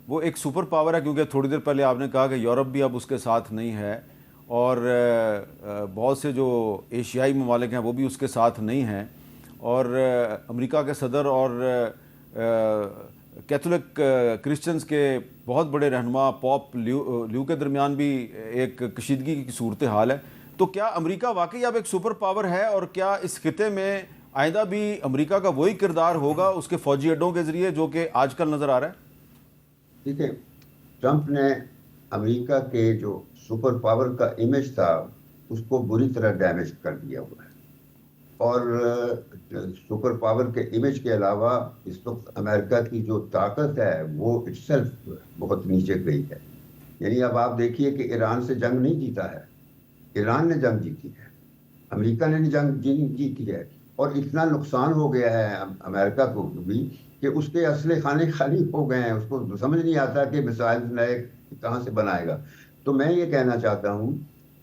وہ ایک سپر پاور ہے؟ کیونکہ تھوڑی دیر پہلے آپ نے کہا کہ یورپ بھی اب اس کے ساتھ نہیں ہے اور بہت سے جو ایشیائی ممالک ہیں وہ بھی اس کے ساتھ نہیں ہیں، اور امریکہ کے صدر اور کیتھولک کرسچنز کے بہت بڑے رہنما پوپ لیو کے درمیان بھی ایک کشیدگی کی صورتحال ہے. تو کیا امریکہ واقعی اب ایک سپر پاور ہے، اور کیا اس خطے میں آئندہ بھی امریکہ کا وہی کردار ہوگا اس کے فوجی اڈوں کے ذریعے جو کہ آج کل نظر آ رہا ہے؟ دیکھیں، ٹرمپ نے امریکہ کے جو سپر پاور کا امیج تھا اس کو بری طرح ڈیمیج کر دیا ہوا ہے. اور سپر پاور کے امیج کے علاوہ اس وقت امریکہ کی جو طاقت ہے وہ اٹ سیلف بہت نیچے گئی ہے. یعنی اب آپ دیکھیے کہ ایران سے جنگ نہیں جیتا ہے، ایران نے جنگ جیتی ہے، امریکہ نے جنگ جیتی ہے، اور اتنا نقصان ہو گیا ہے امریکہ کو بھی کہ اس کے اسلحے خانے خالی ہو گئے ہیں. اس کو سمجھ نہیں آتا کہ میزائل نئے کہاں سے بنائے گا. تو میں یہ کہنا چاہتا ہوں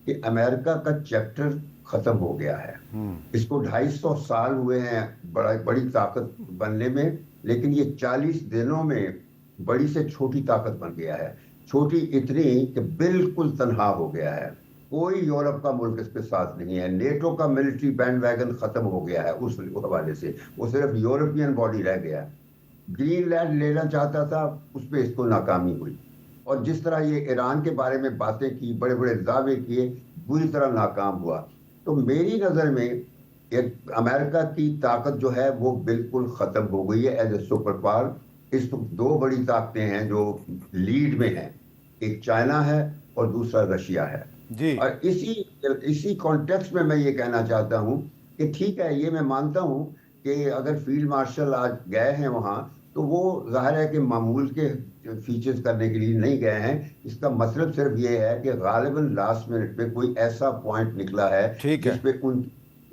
کہ امریکہ کا چیپٹر ختم ہو گیا ہے. اس کو 250 سال ہوئے ہیں بڑی طاقت بننے میں، لیکن یہ 40 دنوں میں بڑی سے چھوٹی طاقت بن گیا ہے. چھوٹی اتنی کہ بالکل تنہا ہو گیا ہے. کوئی یورپ کا ملک اس کے ساتھ نہیں ہے. نیٹو کا ملٹری بینڈ ویگن ختم ہو گیا ہے اس حوالے سے. وہ صرف یورپین باڈی رہ گیا. گرین لینڈ لینا چاہتا تھا، اس پہ اس کو ناکامی ہوئی. اور جس طرح یہ ایران کے بارے میں باتیں کی، بڑے بڑے دعوے کیے، بری طرح ناکام ہوا. تو میری نظر میں امریکہ کی طاقت جو ہے وہ بالکل ختم ہو گئی ہے ایز اے سپر پاور. اس وقت 2 بڑی طاقتیں ہیں جو لیڈ میں ہیں، ایک چائنا ہے اور دوسرا رشیا ہے. جی. اور اسی کانٹیکسٹ میں یہ کہنا چاہتا ہوں کہ ٹھیک ہے، یہ میں مانتا ہوں کہ اگر فیلڈ مارشل آج گئے ہیں وہاں تو وہ ظاہر ہے کہ معمول کے فیچرز کرنے کے لیے نہیں گئے ہیں. اس کا مطلب صرف یہ ہے کہ غالباً لاسٹ منٹ پہ کوئی ایسا پوائنٹ نکلا ہے جس پہ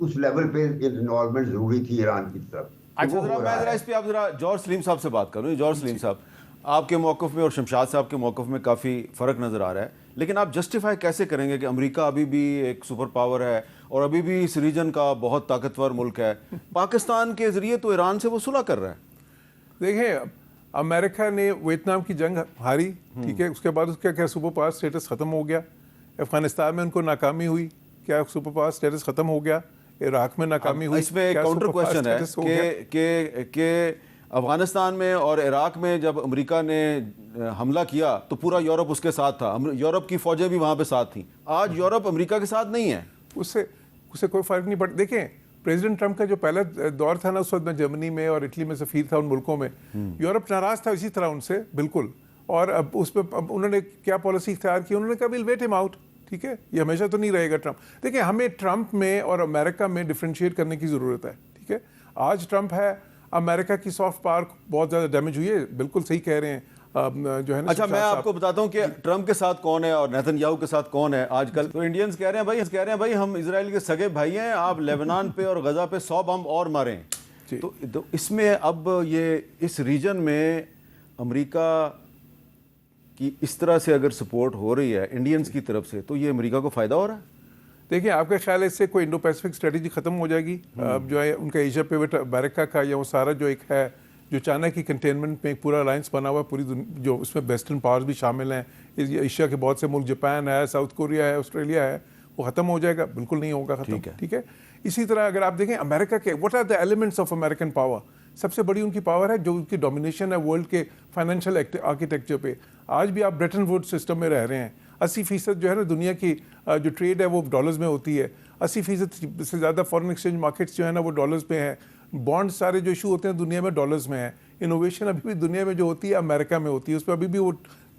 اس لیول پہ انوالومنٹ ضروری تھی ایران کی طرف. اچھا ذرا میں ذرا اس پہ آپ ذرا جارج سلیم صاحب سے بات کروں. جارج سلیم صاحب، آپ کے موقف میں اور شمشاد صاحب کے موقف میں کافی فرق نظر آ رہا ہے، لیکن آپ جسٹیفائی کیسے کریں گے کہ امریکہ ابھی بھی ایک سپر پاور ہے اور ابھی بھی اس ریجن کا بہت طاقتور ملک ہے، پاکستان کے ذریعے تو ایران سے وہ صلح کر رہا ہے؟ دیکھیں، امریکہ نے ویتنام کی جنگ ہاری، ٹھیک ہے، اس کے بعد اس کا کیا سپر پاور اسٹیٹس ختم ہو گیا. افغانستان میں ان کو ناکامی ہوئی، کیا سپر پاور اسٹیٹس ختم ہو گیا. عراق میں ناکامی ہوئی. اس میں ایک کاؤنٹر کوشچن ہے کہ افغانستان میں اور عراق میں جب امریکہ نے حملہ کیا تو پورا یورپ اس کے ساتھ تھا، یورپ کی فوجیں بھی وہاں پہ ساتھ تھیں. آج یورپ امریکہ کے ساتھ نہیں ہے. اس سے کوئی فرق نہیں پڑتا. دیکھیں، پریزیڈنٹ ٹرمپ کا جو پہلا دور تھا نا، اس وقت میں جرمنی میں اور اٹلی میں سفیر تھا ان ملکوں میں. یورپ ناراض تھا اسی طرح ان سے بالکل. اور اب اس پہ انہوں نے کیا پالیسی اختیار کی؟ انہوں نے کہا ویل ویٹ ہم آؤٹ. ٹھیک ہے، یہ ہمیشہ تو نہیں رہے گا ٹرمپ. دیکھیں، ہمیں ٹرمپ میں اور امریکہ میں ڈفرینشیٹ کرنے کی ضرورت ہے. ٹھیک ہے، آج ٹرمپ ہے، امریکہ کی سافٹ پاور بہت زیادہ ڈیمیج ہوئی ہے. بالکل صحیح کہہ رہے ہیں جو ہے نا. اچھا میں آپ کو بتاتا ہوں کہ ٹرمپ کے ساتھ کون ہے اور نیتن یاہو کے ساتھ کون ہے آج کل. تو انڈینز کہہ رہے ہیں بھائی ہم اسرائیل کے سگے بھائی ہیں، آپ لیبنان پہ اور غزہ پہ 100 بم اور ماریں. تو اس میں اب یہ اس ریجن میں امریکہ کی اس طرح سے اگر سپورٹ ہو رہی ہے انڈینز کی طرف سے، تو یہ امریکہ کو فائدہ ہو رہا ہے؟ دیکھیں، آپ کا خیال ہے اس سے کوئی انڈو پیسفک اسٹریٹجی ختم ہو جائے گی؟ جو ہے ان کا ایشیا پیوٹ امریکہ کا یا وہ سارا جو ایک ہے جو چائنا کی کنٹینمنٹ میں ایک پورا الائنس بنا ہوا ہے، پوری جو اس میں ویسٹرن پاورز بھی شامل ہیں، ایشیا کے بہت سے ملک، جاپان ہے، ساؤتھ کوریا ہے، آسٹریلیا ہے، وہ ختم ہو جائے گا؟ بالکل نہیں ہوگا ختم. ٹھیک ہے. اسی طرح اگر آپ دیکھیں امریکہ کے what are the elements of American power, سب سے بڑی ان کی پاور ہے جو ان کی ڈومینیشن ہے ورلڈ کے فائنینشیل آرکیٹیکچر پہ. آج بھی آپ برٹن ووڈ سسٹم میں رہ رہے ہیں. 80% جو ہے نا دنیا کی جو ٹریڈ ہے وہ ڈالرز میں ہوتی ہے. 80% سے زیادہ فارن ایکسچینج مارکیٹس جو ہے نا وہ ڈالرز پہ ہیں. بانڈ سارے جو ایشو ہوتے ہیں دنیا میں ڈالرز میں ہیں. انوویشن ابھی بھی دنیا میں جو ہوتی ہے امریکہ میں ہوتی ہے، اس پہ ابھی بھی وہ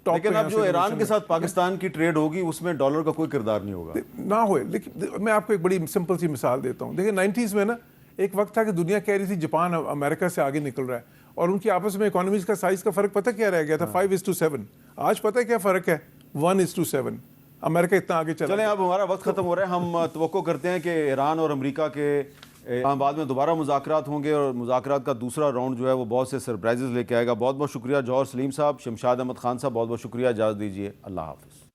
ٹاپ. لیکن اب جو ایران کے ساتھ پاکستان کی ٹریڈ ہوگی اس میں ڈالر کا کوئی کردار نہیں ہوگا. نہ ہوئے. لیکن میں آپ کو ایک بڑی سمپل سی مثال دیتا ہوں. دیکھیں 90s میں نا ایک وقت تھا کہ دنیا کہہ رہی تھی جاپان امریکہ سے آگے نکل رہا ہے، اور ان کی آپس میں اکانومیز کا سائز کا فرق پتہ کیا رہ گیا تھا؟ 5:7. آج پتہ کیا فرق ہے؟ 1:7. امریکہ اتنا آگے چلا. چلیں اب ہمارا وقت ختم ہو رہا ہے. ہم توقع کرتے ہیں کہ ایران اور امریکہ کے اسلام آباد میں دوبارہ مذاکرات ہوں گے، اور مذاکرات کا دوسرا راؤنڈ جو ہے وہ بہت سے سرپرائزز لے کے آئے گا. بہت بہت شکریہ جوہر سلیم صاحب، شمشاد احمد خان صاحب، بہت بہت شکریہ. اجازت دیجیے، اللہ حافظ.